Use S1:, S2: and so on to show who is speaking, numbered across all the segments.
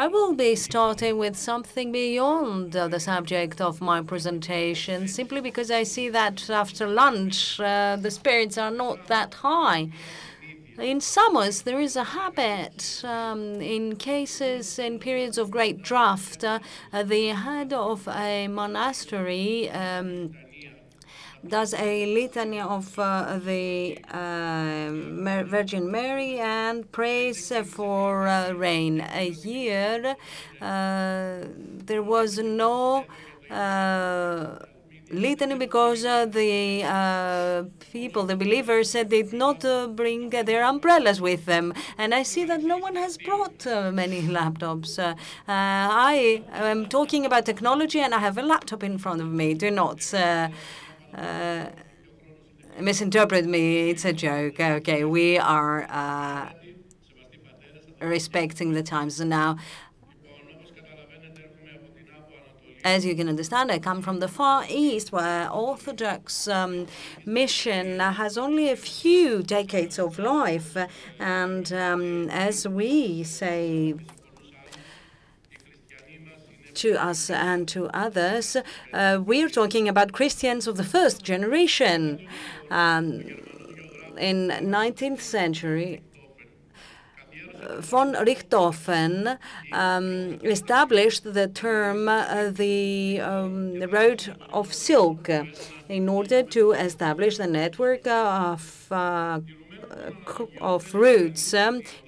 S1: will be starting with something beyond the subject of my presentation, simply because I see that after lunch the spirits are not that high. In summers, there is a habit, in cases, in periods of great drought, the head of a monastery does a litany of the Virgin Mary and prays for rain. A year, there was no litany because the people, the believers, did not bring their umbrellas with them. And I see that no one has brought many laptops. I am talking about technology and I have a laptop in front of me. Do not misinterpret me. It's a joke. Okay, we are respecting the times now. As you can understand, I come from the Far East, where Orthodox mission has only a few decades of life. And as we say to us and to others, we're talking about Christians of the first generation. In 19th century, von Richthofen established the term the Road of Silk in order to establish the network of routes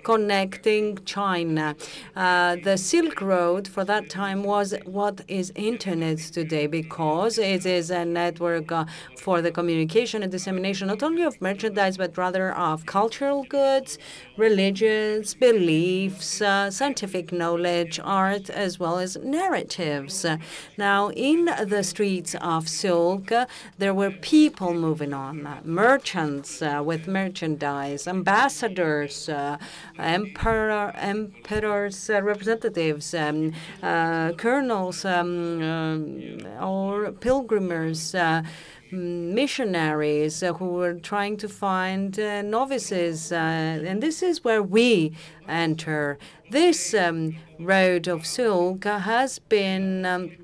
S1: connecting China. The Silk Road for that time was what is internet today, because it is a network for the communication and dissemination not only of merchandise but rather of cultural goods, religions, beliefs, scientific knowledge, art, as well as narratives. Now, in the streets of Silk, there were people moving on, merchants with merchandise, ambassadors, emperors' representatives, colonels, or pilgrims, missionaries who were trying to find novices. And this is where we enter. This Road of Silk has been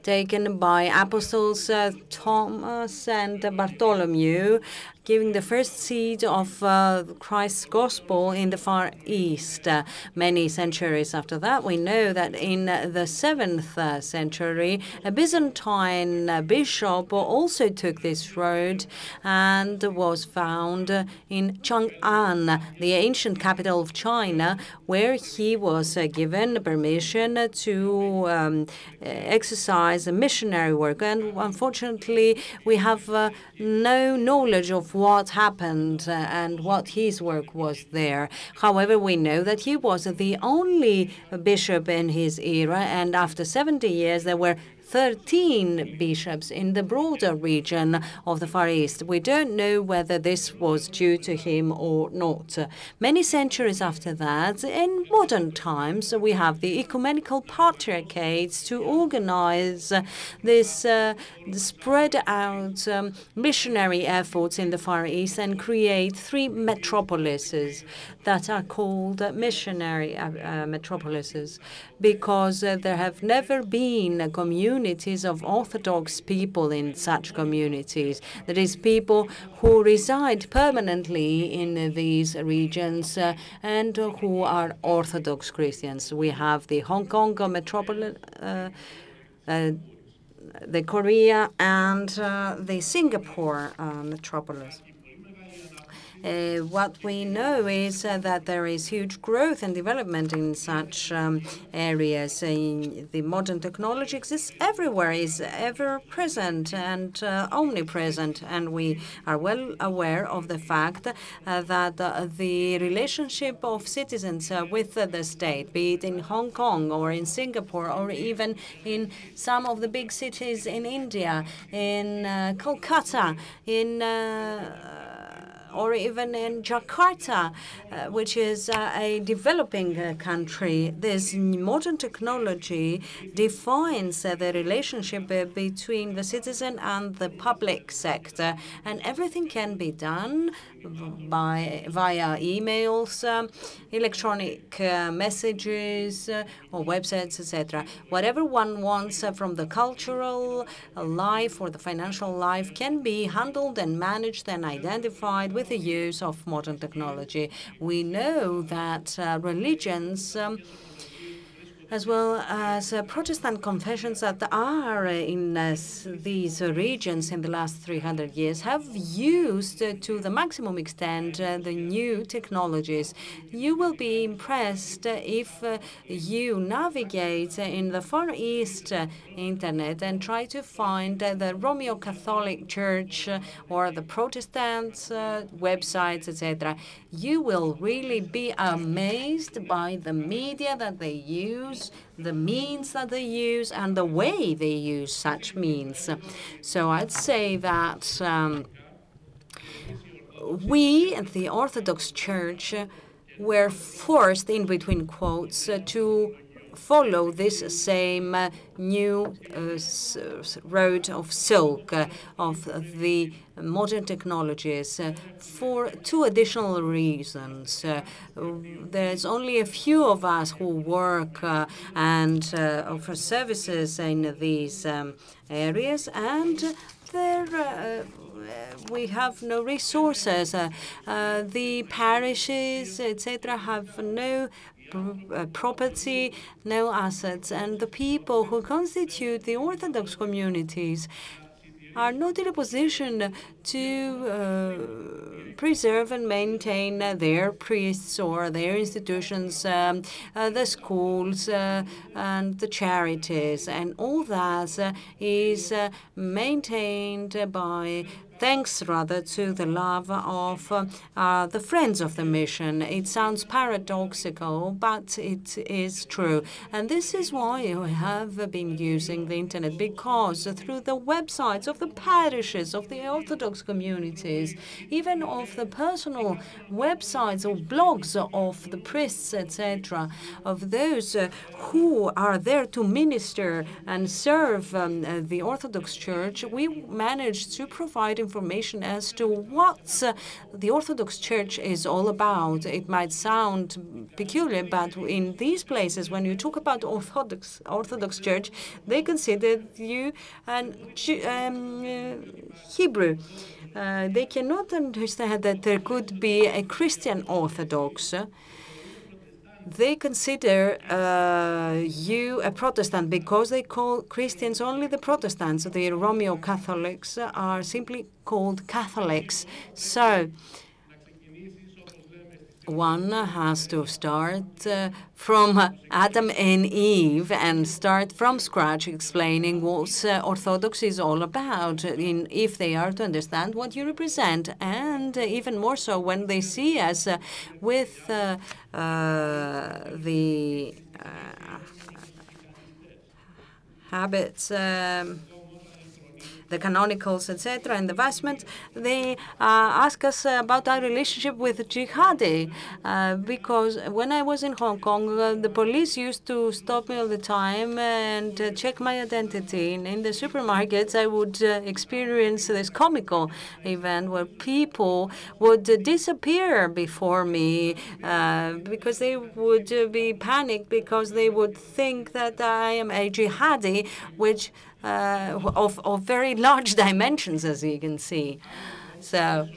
S1: taken by apostles Thomas and Bartholomew, giving the first seed of Christ's gospel in the Far East. Many centuries after that, we know that in the 7th century, a Byzantine bishop also took this road and was found in Chang'an, the ancient capital of China, where he was given permission to exercise a missionary work. And unfortunately, we have no knowledge of what happened and what his work was there. However, we know that he was the only bishop in his era, and after 70 years, there were 13 bishops in the broader region of the Far East. We don't know whether this was due to him or not. Many centuries after that, in modern times, we have the ecumenical patriarchates to organize this spread out missionary efforts in the Far East and create 3 metropolises that are called missionary metropolises, because there have never been communities of Orthodox people in such communities. That is, people who reside permanently in these regions and who are Orthodox Christians. We have the Hong Kong metropolis, the Korea, and the Singapore metropolis. What we know is that there is huge growth and development in such areas. The modern technology exists everywhere, is ever present and omnipresent, and we are well aware of the fact that the relationship of citizens with the state, be it in Hong Kong or in Singapore or even in some of the big cities in India, in Kolkata, in or even in Jakarta, which is a developing country. This modern technology defines the relationship between the citizen and the public sector, and everything can be done via emails, electronic messages, or websites, etc. Whatever one wants from the cultural life or the financial life can be handled and managed and identified with the use of modern technology. We know that religions, as well as Protestant confessions that are in these regions in the last 300 years, have used to the maximum extent the new technologies. You will be impressed if you navigate in the Far East internet and try to find the Roman Catholic Church or the Protestant websites, etc. You will really be amazed by the media that they use, the means that they use, and the way they use such means. So I'd say that we at the Orthodox Church were forced, in between quotes, to follow this same new road of silk of the modern technologies for two additional reasons. There's only a few of us who work and offer services in these areas, and we have no resources. The parishes, etc., have no property, no assets, and the people who constitute the Orthodox communities are not in a position to preserve and maintain their priests or their institutions, the schools and the charities, and all that is maintained by thanks rather to the love of the friends of the mission. It sounds paradoxical, but it is true. And this is why we have been using the internet, because through the websites of the parishes, of the Orthodox communities, even of the personal websites or blogs of the priests, etc., of those who are there to minister and serve the Orthodox Church, we managed to provide information as to what the Orthodox Church is all about. It might sound peculiar, but in these places, when you talk about Orthodox Church, they consider you an Hebrew. They cannot understand that there could be a Christian Orthodox. They consider you a Protestant because they call Christians only the Protestants. The Roman Catholics are simply called Catholics. So one has to start from Adam and Eve and start from scratch explaining what Orthodox is all about, if they are to understand what you represent, and even more so when they see us with the habits, the canonicals, etc., and the vestments, they ask us about our relationship with jihadi. Because when I was in Hong Kong, the police used to stop me all the time and check my identity. And in the supermarkets, I would experience this comical event where people would disappear before me because they would be panicked because they would think that I am a jihadi, which of very large dimensions, as you can see. So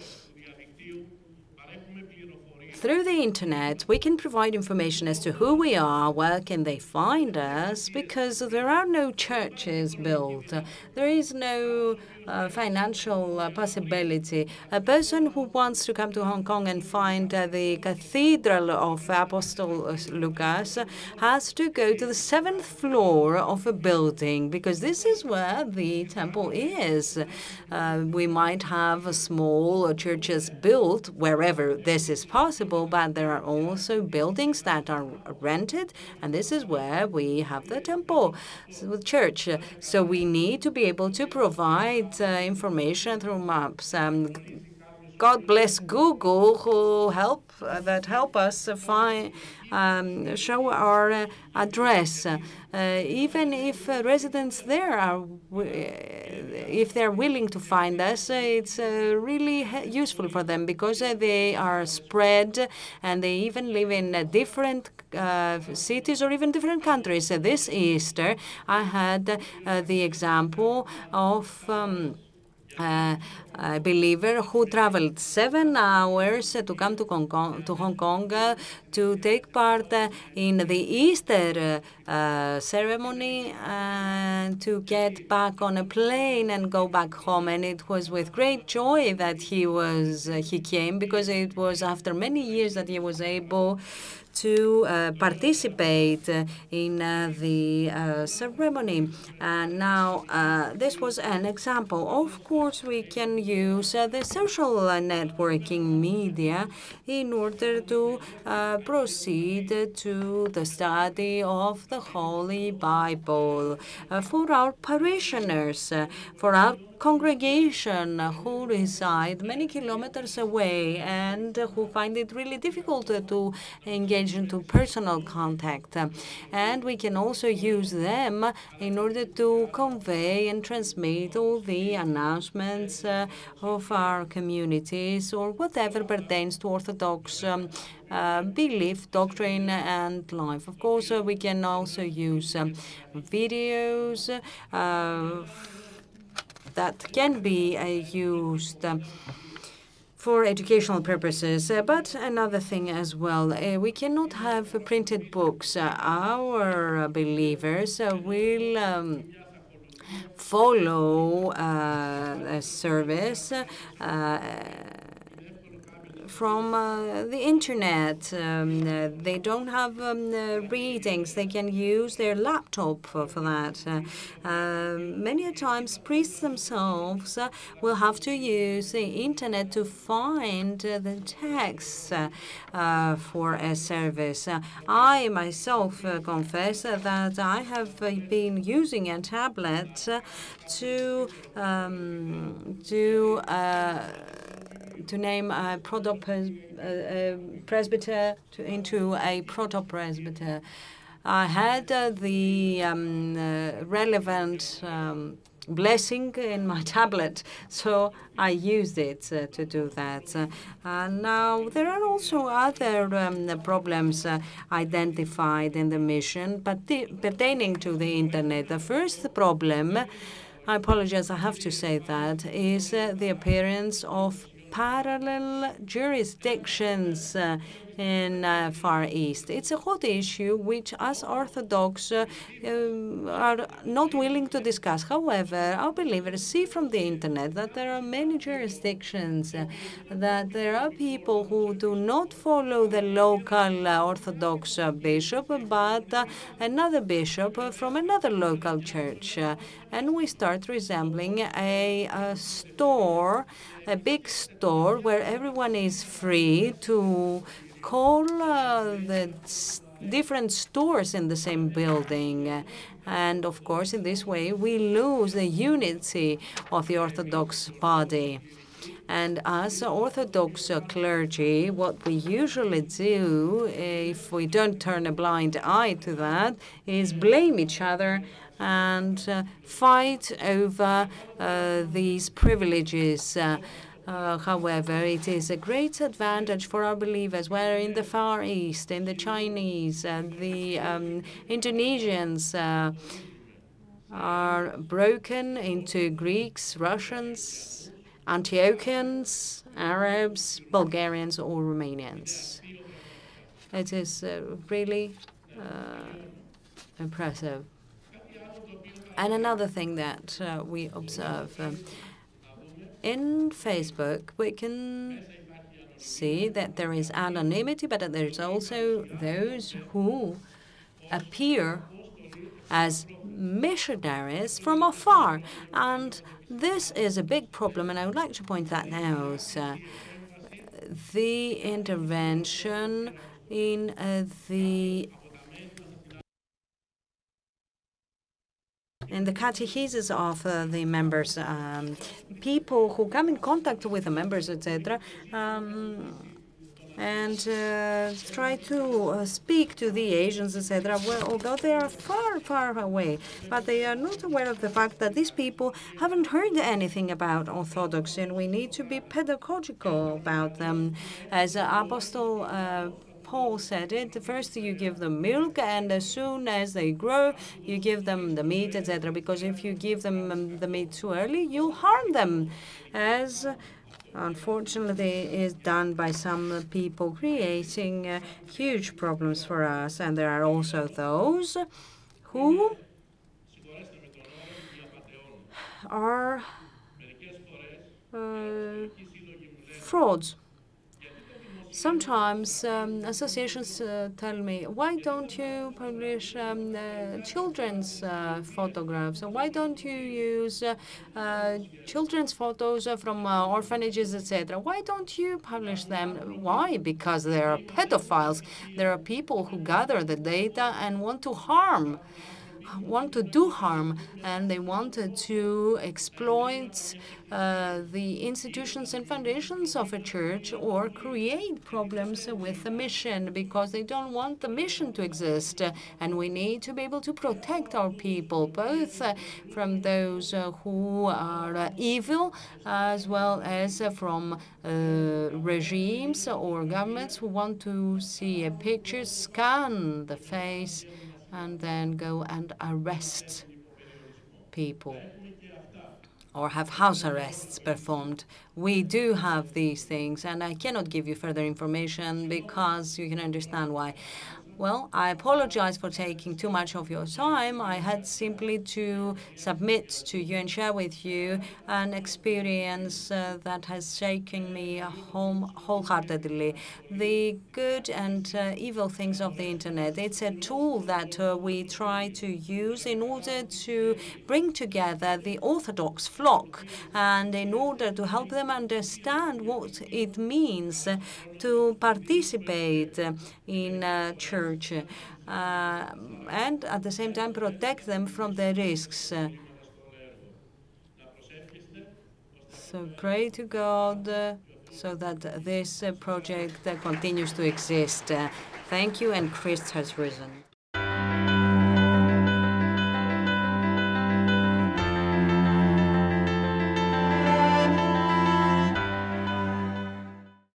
S1: through the internet, we can provide information as to who we are, where can they find us, because there are no churches built. There is no financial possibility. A person who wants to come to Hong Kong and find the Cathedral of Apostle Lucas has to go to the 7th floor of a building, because this is where the temple is. We might have small churches built wherever this is possible, but there are also buildings that are rented, and this is where we have the temple, the church. So we need to be able to provide information through maps. God bless Google, who help us find show our address. Even if residents there are, if they're willing to find us, it's really useful for them because they are spread and they even live in different cities or even different countries. This Easter, I had the example of a believer who traveled 7 hours to come to Hong Kong to take part in the Easter ceremony and to get back on a plane and go back home. And it was with great joy that he came, because it was after many years that he was able to participate in the ceremony. Now, this was an example. Of course, we can use the social networking media in order to proceed to the study of the Holy Bible for our parishioners, for our congregation who reside many kilometers away and who find it really difficult to engage into personal contact. And we can also use them in order to convey and transmit all the announcements of our communities or whatever pertains to Orthodox belief, doctrine, and life. Of course, we can also use videos that can be used for educational purposes. But another thing as well, we cannot have printed books. Our believers will follow a service from the internet. They don't have readings. They can use their laptop for that. Many times, priests themselves will have to use the internet to find the texts for a service. I myself confess that I have been using a tablet to name a presbyter into a proto-presbyter. I had the relevant blessing in my tablet, so I used it to do that. Now, there are also other problems identified in the mission, but pertaining to the internet. The first problem, I apologize, I have to say that, is the appearance of parallel jurisdictions in Far East. It's a hot issue which us Orthodox are not willing to discuss. However, our believers see from the internet that there are many jurisdictions, that there are people who do not follow the local Orthodox bishop, but another bishop from another local church. And we start resembling a store, a big store where everyone is free to call the different stores in the same building. And of course, in this way, we lose the unity of the Orthodox body. And as Orthodox clergy, what we usually do, if we don't turn a blind eye to that, is blame each other and fight over these privileges. However, it is a great advantage for our believers, whether in the Far East, in the Chinese, the Indonesians are broken into Greeks, Russians, Antiochians, Arabs, Bulgarians, or Romanians. It is really impressive. And another thing that we observe, in Facebook, we can see that there is anonymity, but there's also those who appear as missionaries from afar. And this is a big problem, and I would like to point that out. The intervention in the in the catechesis of the members, people who come in contact with the members, etc., and try to speak to the Asians, etc. Well, although they are far, far away, but they are not aware of the fact that these people haven't heard anything about Orthodoxy, and we need to be pedagogical about them. As Apostle Paul said it, first you give them milk, and as soon as they grow, you give them the meat, etc. Because if you give them the meat too early, you'll harm them, as unfortunately is done by some people, creating huge problems for us. And there are also those who are frauds. Sometimes associations tell me, why don't you publish children's photographs? Or why don't you use children's photos from orphanages, etc.? Why don't you publish them? Why? Because there are pedophiles. There are people who gather the data and want to do harm, and they wanted to exploit the institutions and foundations of a church or create problems with the mission because they don't want the mission to exist. And we need to be able to protect our people, both from those who are evil as well as from regimes or governments who want to see a picture, scan the face, and then go and arrest people or have house arrests performed. We do have these things, and I cannot give you further information because you can understand why. Well, I apologize for taking too much of your time. I had simply to submit to you and share with you an experience that has shaken me wholeheartedly. The good and evil things of the internet. It's a tool that we try to use in order to bring together the Orthodox flock and in order to help them understand what it means to participate in church. And at the same time protect them from the risks. So pray to God so that this project continues to exist. Thank you, and Christ has risen.